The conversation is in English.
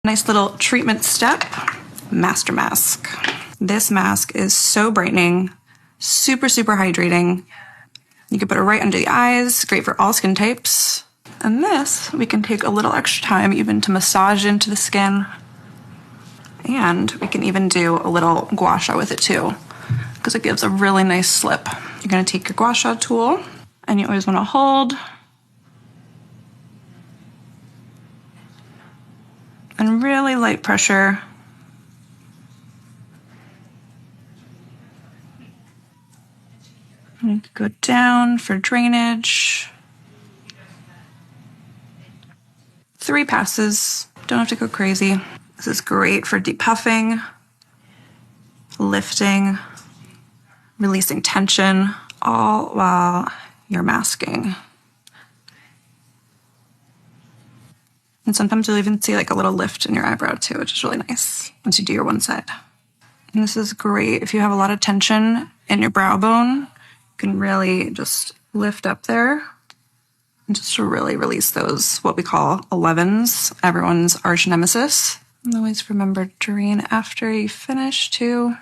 Nice little treatment step, Master Mask. This mask is so brightening, super, super hydrating. You can put it right under the eyes, great for all skin types. And this, we can take a little extra time even to massage into the skin. And we can even do a little gua sha with it too, because it gives a really nice slip. You're gonna take your gua sha tool, and you always wanna hold and really light pressure. And you can go down for drainage. 3 passes, don't have to go crazy. This is great for depuffing, lifting, releasing tension, all while you're masking. And sometimes you'll even see like a little lift in your eyebrow too, which is really nice once you do your one side. And this is great if you have a lot of tension in your brow bone. You can really just lift up there and just to really release those, what we call 11s, everyone's arch nemesis. And always remember to drain after you finish too.